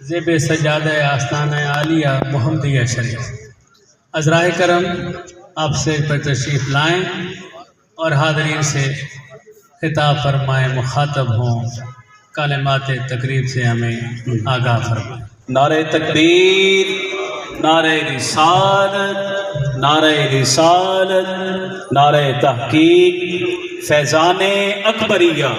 زیب سجادہ آستانہ عالیہ محمدیہ شریف۔ عذرائے کرم آپ سے پر تشریف لائیں اور حاضرین سے خطاب فرمائیں، مخاطب ہوں، کلمات تقریر سے ہمیں آگاہ فرمائیں۔ نعرہ تکبیر، نعرہ رسالت، نعرہ رسالت، نعرہ تحقیق، فیضان اکبریہ۔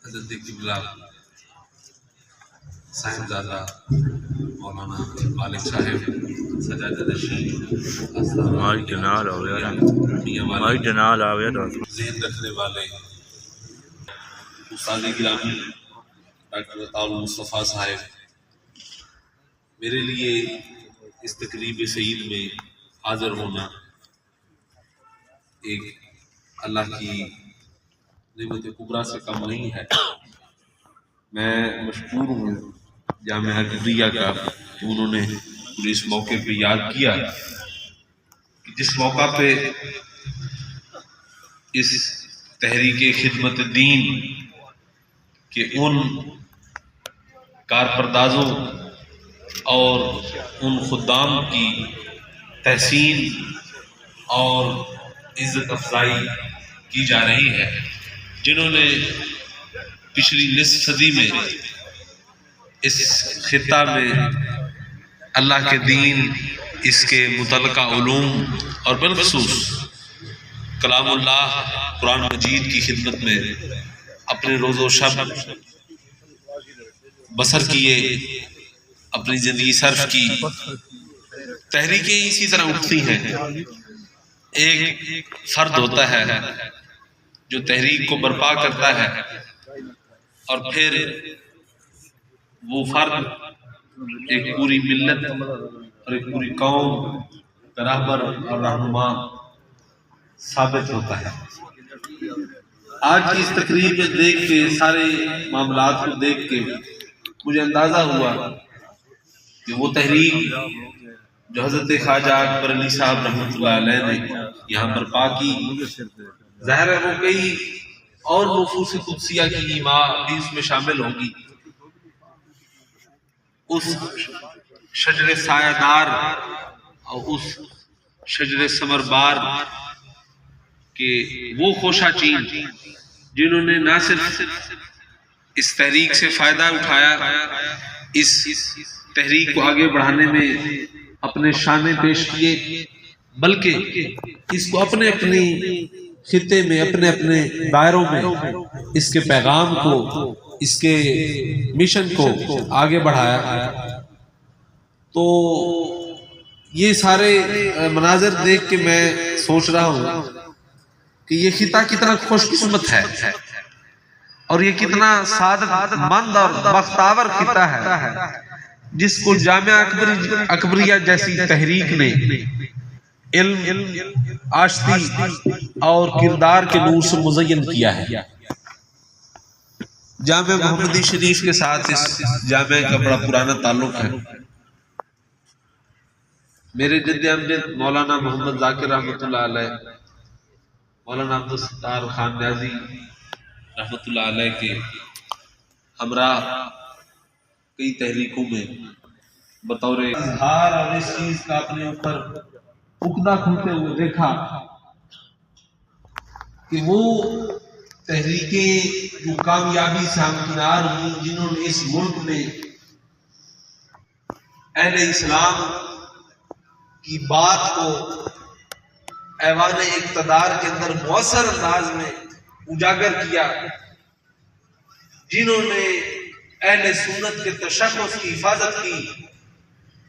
حضرت قبلہ صاحبزادہ مولانا مالک صاحب سجادہ نشین ہماری جنال آوے ذہن رکھنے والے استاد گرامی ڈاکٹر عطاء المصطفیٰ صاحب، میرے لیے اس تقریب سعید میں حاضر ہونا ایک اللہ کی نعمت کبریٰ سے کم نہیں ہے۔ میں مشکور ہوں جامعہ قبریہ کا کہ انہوں نے مجھے اس موقع پہ یاد کیا کہ جس موقع پہ اس تحریک خدمت دین کے ان کارپردازوں اور ان خدام کی تحسین اور عزت افزائی کی جا رہی ہے، جنہوں نے پچھلی نصف صدی میں اس خطہ میں اللہ کے دین، اس کے متعلقہ علوم اور بالخصوص کلام اللہ قرآن مجید کی خدمت میں اپنے روز و شب بسر کیے، اپنی زندگی صرف کی۔ تحریکیں اسی طرح اٹھتی ہیں۔ ایک فرد ہوتا ہے جو تحریک کو برپا کرتا ہے، اور پھر وہ فرد ایک پوری ملت اور ایک پوری قوم کا رہبر اور رہنما ثابت ہوتا ہے۔ آج کی اس تقریب میں دیکھ کے، سارے معاملات کو دیکھ کے مجھے اندازہ ہوا کہ وہ تحریک جو حضرت خواجہ اکبر علی صاحب رحمۃ اللہ علیہ نے یہاں برپا کی، ظاہر ہے وہ کئی اور نفوس قدسیہ کی ایماء بھی اس میں شامل ہوگی۔ اس شجر سایہ دار اور اس شجر ثمر بار کے وہ خوشہ چین جنہوں نے نہ صرف اس تحریک سے فائدہ اٹھایا، اس تحریک کو آگے بڑھانے میں اپنے شانے پیش کیے، بلکہ اس کو اپنے اپنی خطے میں، اپنے اپنے دائروں میں اس کے پیغام کو، اس کے مشن کو آگے بڑھایا۔ تو یہ سارے مناظر دیکھ کے میں سوچ رہا ہوں کہ یہ خطہ کتنا خوش قسمت ہے اور یہ کتنا سعادت مند اور بختور خطہ ہے جس کو جامعہ اکبریہ جیسی تحریک نے علم، آشتی اور کردار کے نور سے مزین کیا ہے۔ جامعہ محمدی شریف کے ساتھ اس جامعہ کا بڑا پرانا تعلق ہے۔ میرے جد امجد مولانا محمد ذاکر رحمۃ اللہ علیہ، مولانا عبدالستار خان نیازی رحمۃ اللہ علیہ کے ہمراہ کئی تحریکوں میں بطور اظہار اور اس چیز کا اپنے اوپر عقدہ کھلتے ہوئے دیکھا کہ وہ تحریکیں جو کامیابی سے ہمکنار ہوئی، جنہوں نے اس ملک میں اہل اسلام کی بات کو ایوان اقتدار کے اندر مؤثر انداز میں اجاگر کیا، جنہوں نے اہل سنت کے تشخص کی حفاظت کی،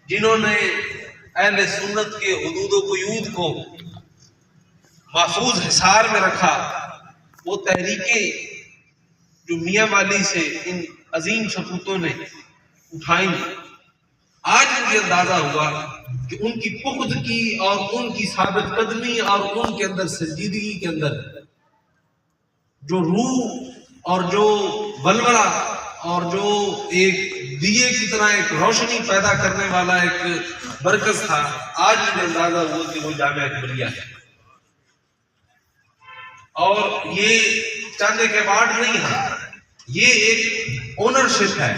جنہوں نے اہل سنت کے حدود و قیود کو محفوظ حصار میں رکھا، وہ تحریکیں جو میاں والی سے ان عظیم شخوتوں نے اٹھائیں، آج مجھے اندازہ ہوا کہ ان کی پختگی اور ان کی ثابت قدمی اور ان کے اندر سنجیدگی کے اندر جو روح اور جو ولولہ اور جو ایک دیے کی طرح ایک روشنی پیدا کرنے والا ایک مرکز تھا، آج مجھے اندازہ ہوا کہ وہ جامعہ اکبریہ ہے. اور یہ چند ایک ایوارڈ نہیں ہے، یہ ایک اونرشپ ہے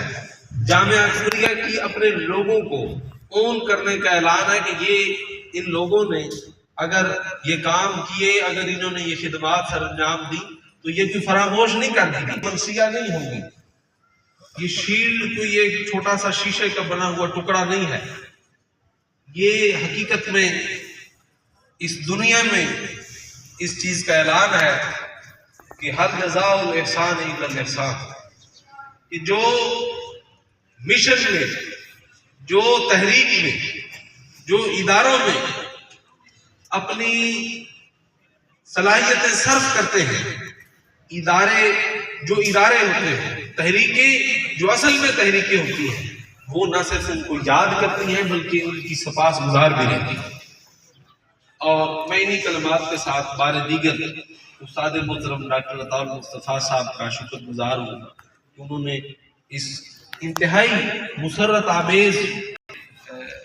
جامعہ اکبریہ کی. اپنے لوگوں کو اون کرنے کا اعلان ہے کہ یہ ان لوگوں نے اگر یہ کام کیے، اگر انہوں نے یہ خدمات سر انجام دی تو یہ کوئی فراموش نہیں کر دی، منسیہ نہیں ہوگی. یہ شیلڈ کوئی ایک چھوٹا سا شیشے کا بنا ہوا ٹکڑا نہیں ہے. یہ حقیقت میں اس دنیا میں اس چیز کا اعلان ہے کہ حل جزاء الاحسان الا الاحسان، کہ جو مشن میں، جو تحریک میں، جو اداروں میں اپنی صلاحیتیں صرف کرتے ہیں، جو ادارے ہوتے ہیں، تحریکیں جو اصل میں تحریکیں ہوتی ہیں، وہ نہ صرف ان کو یاد کرتی ہیں بلکہ ان کی سپاس گزار بھی رہتی ہیں. اور میں انہی کلمات کے ساتھ بار دیگر استاد محترم ڈاکٹر عطاء المصطفیٰ صاحب کا شکر گزار ہوں کہ انہوں نے اس انتہائی مسرت آمیز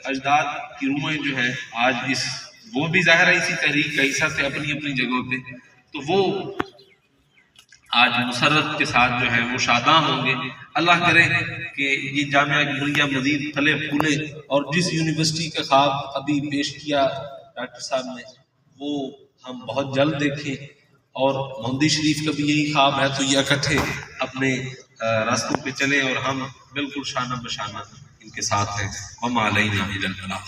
اجداد کی روحیں جو ہے آج وہ بھی ظاہر ہے اسی تحریک کا حصہ تھے اپنی اپنی جگہوں پہ، تو وہ آج مسرت کے ساتھ جو ہے وہ شاداں ہوں گے. اللہ کرے کہ یہ جامعہ اکبریہ مزید پھلے پھولے اور جس یونیورسٹی کا خواب ابھی پیش کیا ڈاکٹر صاحب نے وہ ہم بہت جلد دیکھیں، اور مہندی شریف کا بھی یہی خواب ہے. تو یہ اکٹھے اپنے راستوں پہ چلیں اور ہم بالکل شانہ بشانہ ان کے ساتھ ہیں. وما علینا الا البلاغ.